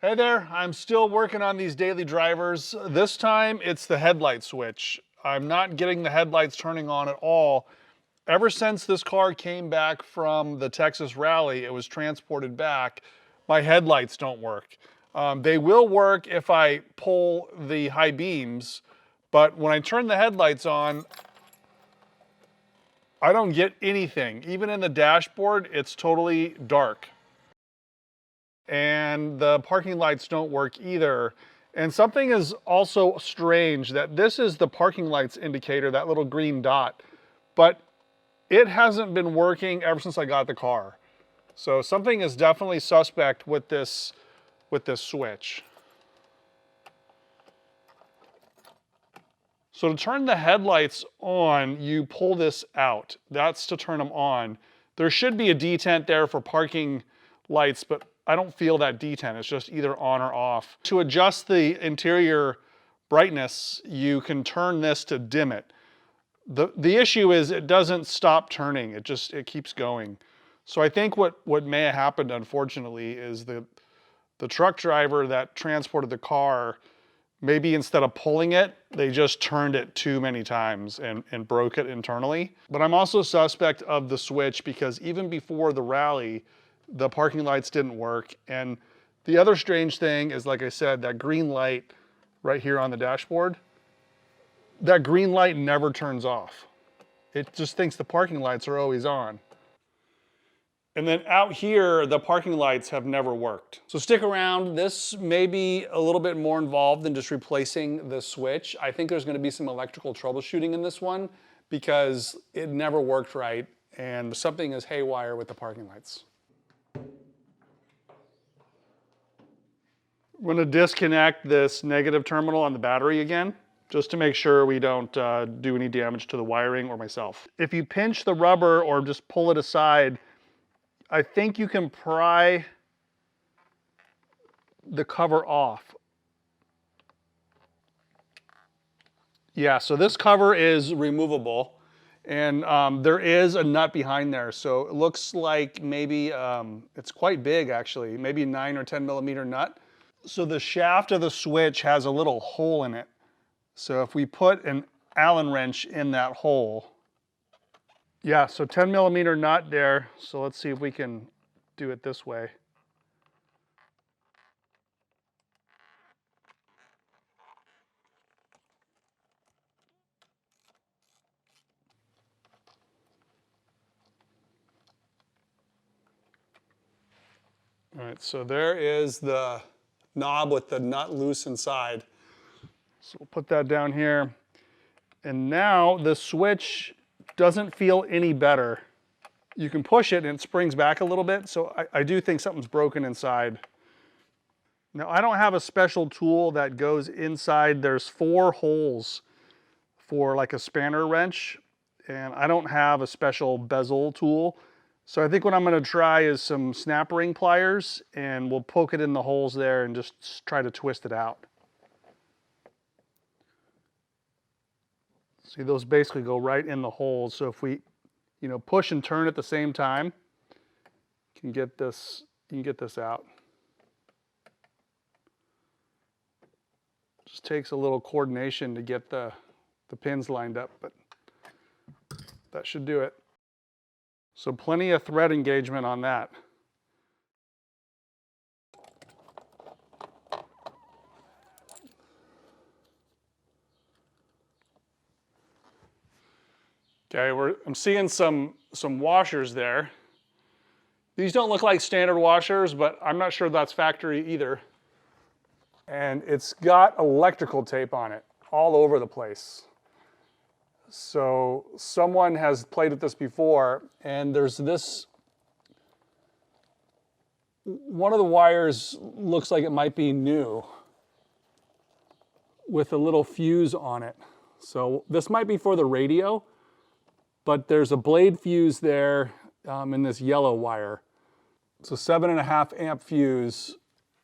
Hey there, I'm still working on these daily drivers. This time it's the headlight switch. I'm not getting the headlights turning on at all. Ever since this car came back from the Texas rally, it was transported back, my headlights don't work. They will work if I pull the high beams, but when I turn the headlights on, I don't get anything. Even in the dashboard, it's totally dark. And the parking lights don't work either. And something is also strange that this is the parking lights indicator, that little green dot, but it hasn't been working ever since I got the car. So something is definitely suspect with this switch. So to turn the headlights on, you pull this out. That's to turn them on. There should be a detent there for parking lights, but I don't feel that detent. It's just either on or off. To adjust the interior brightness, you can turn this to dim it. The issue is it doesn't stop turning. It keeps going. So I think what may have happened, unfortunately, is the truck driver that transported the car, maybe instead of pulling it, they just turned it too many times and broke it internally. But I'm also suspect of the switch because even before the rally, the parking lights didn't work. And the other strange thing is, like I said, that green light right here on the dashboard, that green light never turns off. It just thinks the parking lights are always on. And then out here, the parking lights have never worked. So stick around. This may be a little bit more involved than just replacing the switch. I think there's going to be some electrical troubleshooting in this one because it never worked right and something is haywire with the parking lights. I'm going to disconnect this negative terminal on the battery again, just to make sure we don't do any damage to the wiring or myself. If you pinch the rubber or just pull it aside, I think you can pry the cover off. Yeah, so this cover is removable, and there is a nut behind there. So it looks like maybe, it's quite big actually, maybe a 9 or 10 millimeter nut. So the shaft of the switch has a little hole in it. So if we put an Allen wrench in that hole, yeah, so 10 millimeter nut there. So let's see if we can do it this way. All right, so there is the knob with the nut loose inside. So we'll put that down here. And now the switch doesn't feel any better. You can push it and it springs back a little bit, so I do think something's broken inside. Now I don't have a special tool that goes inside. There's 4 holes for like a spanner wrench, and I don't have a special bezel tool. So I think what I'm going to try is some snap ring pliers, and we'll poke it in the holes there and just try to twist it out. See, those basically go right in the holes. So if we, push and turn at the same time, you can get this out. Just takes a little coordination to get the pins lined up, but that should do it. So plenty of thread engagement on that. Okay, I'm seeing some washers there. These don't look like standard washers, but I'm not sure that's factory either. And it's got electrical tape on it all over the place. So someone has played with this before, and there's this, one of the wires looks like it might be new with a little fuse on it. So this might be for the radio, but there's a blade fuse there in this yellow wire. It's a 7.5 amp fuse,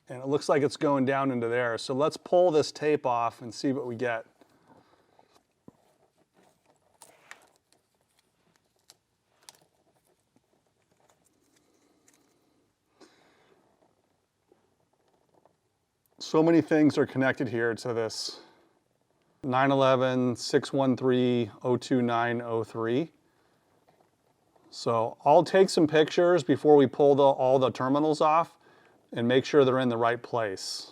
and it looks like it's going down into there. So let's pull this tape off and see what we get. So many things are connected here to this 911-613-02903. So I'll take some pictures before we pull all the terminals off and make sure they're in the right place.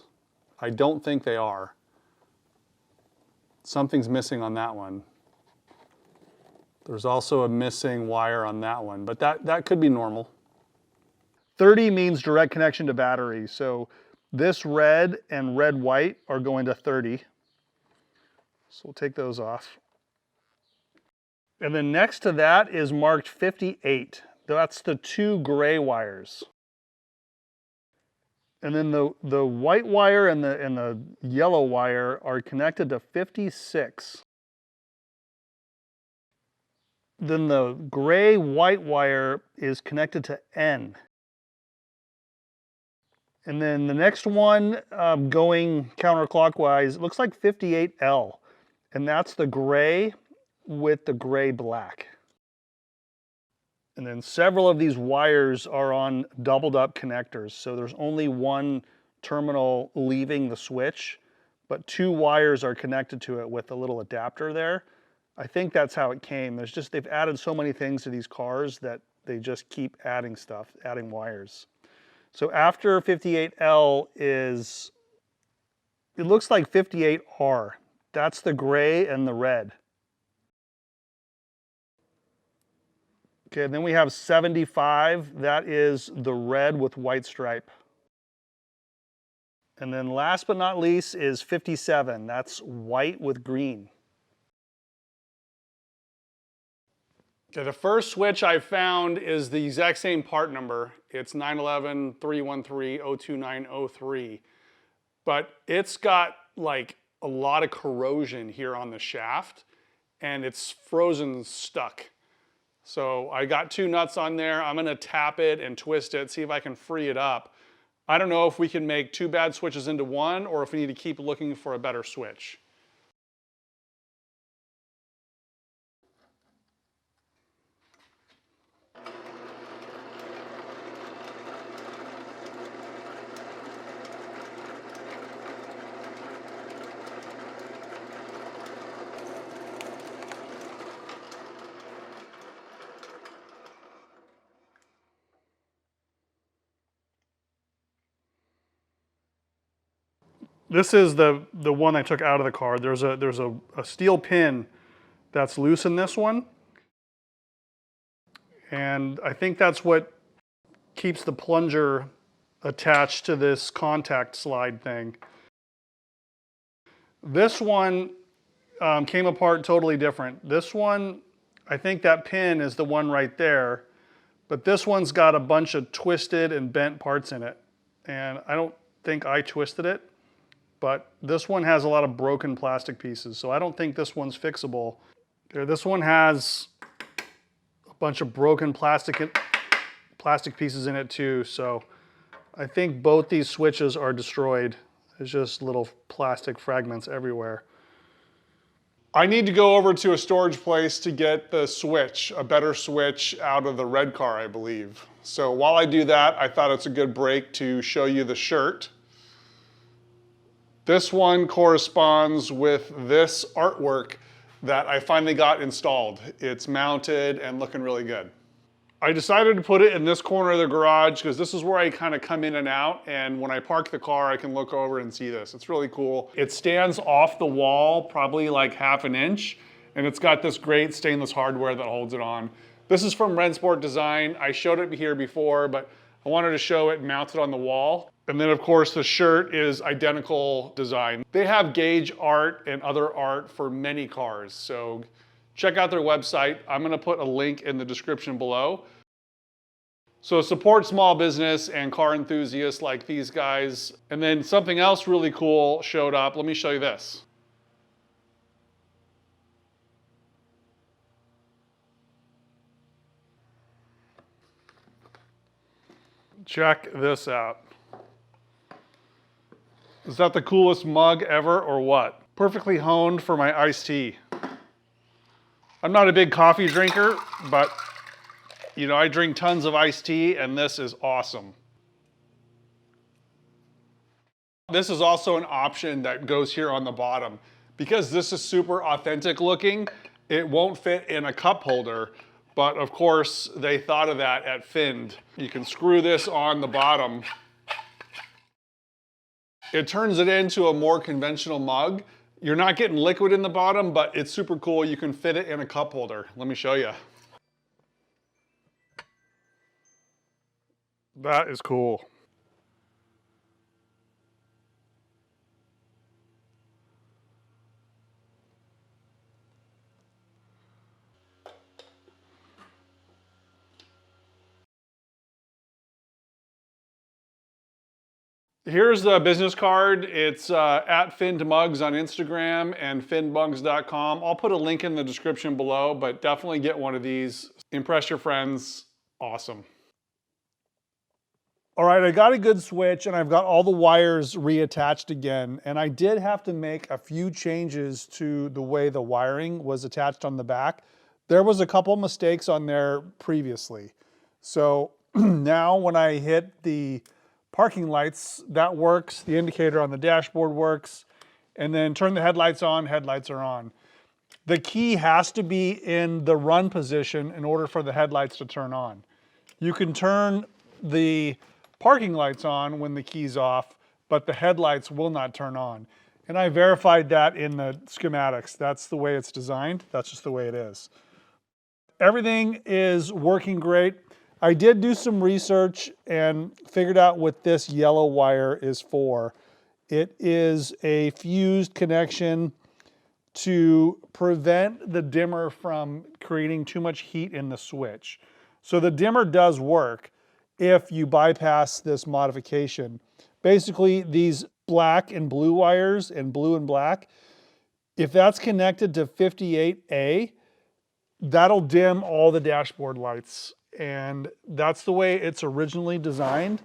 I don't think they are. Something's missing on that one. There's also a missing wire on that one, but that could be normal. 30 means direct connection to battery. So this red and red-white are going to 30. So we'll take those off. And then next to that is marked 58. That's the 2 gray wires. And then the white wire and the yellow wire are connected to 56. Then the gray white wire is connected to N. And then the next one going counterclockwise looks like 58L. And that's the gray with the gray black. And then several of these wires are on doubled up connectors. So there's only one terminal leaving the switch, but 2 wires are connected to it with a little adapter there. I think that's how it came. They've added so many things to these cars that they just keep adding stuff, adding wires. So after 58L it looks like 58R. That's the gray and the red. Okay, then we have 75. That is the red with white stripe. And then last but not least is 57. That's white with green. Okay, the first switch I found is the exact same part number. It's 911-313-02903. But it's got like a lot of corrosion here on the shaft and it's frozen stuck. So I got 2 nuts on there. I'm gonna tap it and twist it, see if I can free it up. I don't know if we can make 2 bad switches into one or if we need to keep looking for a better switch. This is the one I took out of the car. There's a steel pin that's loose in this one. And I think that's what keeps the plunger attached to this contact slide thing. This one came apart totally different. This one, I think that pin is the one right there, but this one's got a bunch of twisted and bent parts in it. And I don't think I twisted it, but this one has a lot of broken plastic pieces, so I don't think this one's fixable. This one has a bunch of broken plastic pieces in it too, so I think both these switches are destroyed. There's just little plastic fragments everywhere. I need to go over to a storage place to get the switch, a better switch out of the red car, I believe. So while I do that, I thought it's a good break to show you the shirt. This one corresponds with this artwork that I finally got installed. It's mounted and looking really good. I decided to put it in this corner of the garage because this is where I kind of come in and out, and when I park the car I can look over and see this. It's really cool. It stands off the wall probably like ½ an inch, and it's got this great stainless hardware that holds it on. This is from Rennsport Design. I showed it here before, but I wanted to show it mounted on the wall. And then of course the shirt is identical design. They have gauge art and other art for many cars, so check out their website. I'm gonna put a link in the description below. So support small business and car enthusiasts like these guys. And then something else really cool showed up. Let me show you this. Check this out. Is that the coolest mug ever or what? Perfectly honed for my iced tea. I'm not a big coffee drinker, but you know, I drink tons of iced tea and this is awesome. This is also an option that goes here on the bottom. Because this is super authentic looking, it won't fit in a cup holder, but of course they thought of that at Find. You can screw this on the bottom. It turns it into a more conventional mug. You're not getting liquid in the bottom, but it's super cool. You can fit it in a cup holder. Let me show you. That is cool. Here's the business card. It's at Find Mugs on Instagram and findmugs.com. I'll put a link in the description below, but definitely get one of these. Impress your friends. Awesome. All right, I got a good switch and I've got all the wires reattached again. And I did have to make a few changes to the way the wiring was attached on the back. There was a couple mistakes on there previously. So now when I hit the parking lights, that works. The indicator on the dashboard works. And then turn the headlights on, headlights are on. The key has to be in the run position in order for the headlights to turn on. You can turn the parking lights on when the key's off, but the headlights will not turn on. And I verified that in the schematics. That's the way it's designed. That's just the way it is. Everything is working great. I did do some research and figured out what this yellow wire is for. It is a fused connection to prevent the dimmer from creating too much heat in the switch. So the dimmer does work if you bypass this modification. Basically, these black and blue wires and blue and black, if that's connected to 58A, that'll dim all the dashboard lights. And that's the way it's originally designed.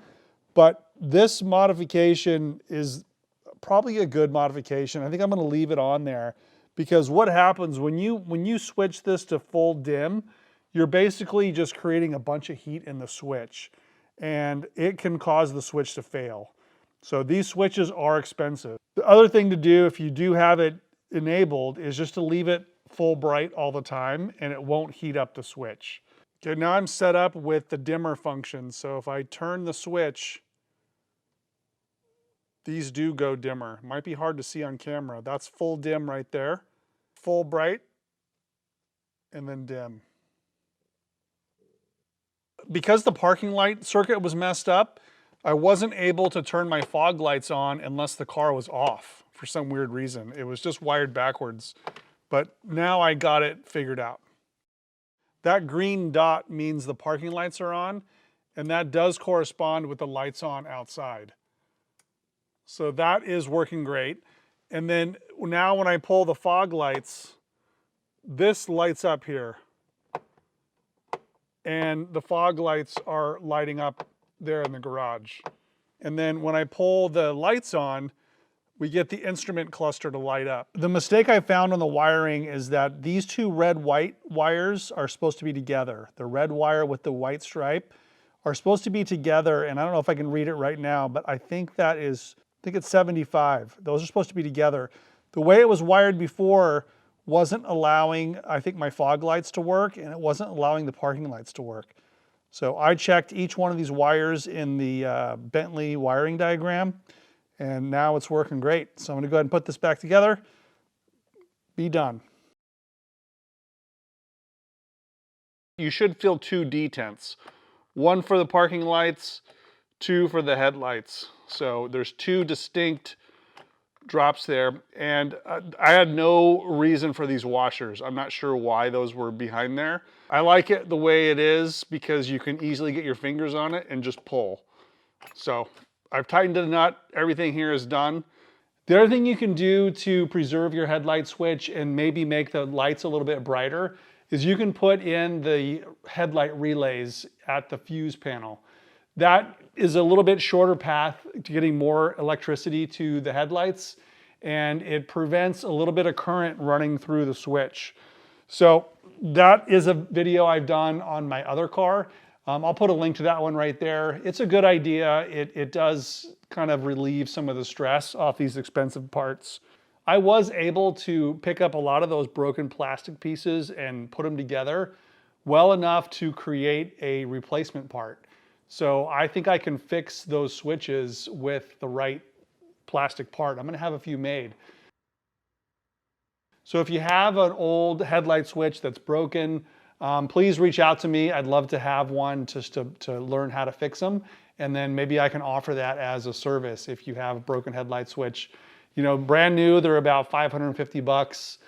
But this modification is probably a good modification. I think I'm gonna leave it on there because what happens when you switch this to full dim, you're basically just creating a bunch of heat in the switch and it can cause the switch to fail. So these switches are expensive. The other thing to do if you do have it enabled is just to leave it full bright all the time and it won't heat up the switch. Okay, now I'm set up with the dimmer function. So if I turn the switch, these do go dimmer. Might be hard to see on camera. That's full dim right there. Full bright, and then dim. Because the parking light circuit was messed up, I wasn't able to turn my fog lights on unless the car was off for some weird reason. It was just wired backwards. But now I got it figured out. That green dot means the parking lights are on, and that does correspond with the lights on outside. So that is working great. And then now when I pull the fog lights, this lights up here. And the fog lights are lighting up there in the garage. And then when I pull the lights on, we get the instrument cluster to light up. The mistake I found on the wiring is that these two red-white wires are supposed to be together. The red wire with the white stripe are supposed to be together, and I don't know if I can read it right now, but I think it's 75. Those are supposed to be together. The way it was wired before wasn't allowing, I think, my fog lights to work, and it wasn't allowing the parking lights to work. So I checked each one of these wires in the Bentley wiring diagram, and now it's working great. So I'm gonna go ahead and put this back together, be done. You should feel two detents. One for the parking lights, two for the headlights. So there's two distinct drops there. And I had no reason for these washers. I'm not sure why those were behind there. I like it the way it is because you can easily get your fingers on it and just pull. So I've tightened the nut, everything here is done. The other thing you can do to preserve your headlight switch and maybe make the lights a little bit brighter is you can put in the headlight relays at the fuse panel. That is a little bit shorter path to getting more electricity to the headlights, and it prevents a little bit of current running through the switch. So that is a video I've done on my other car. I'll put a link to that one right there. It's a good idea. It does kind of relieve some of the stress off these expensive parts. I was able to pick up a lot of those broken plastic pieces and put them together well enough to create a replacement part. So I think I can fix those switches with the right plastic part. I'm gonna have a few made. So if you have an old headlight switch that's broken, please reach out to me. I'd love to have one just to learn how to fix them. And then maybe I can offer that as a service if you have a broken headlight switch. You know, brand new, they're about 550 bucks.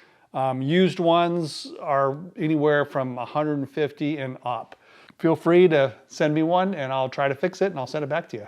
Used ones are anywhere from 150 and up. Feel free to send me one and I'll try to fix it and I'll send it back to you.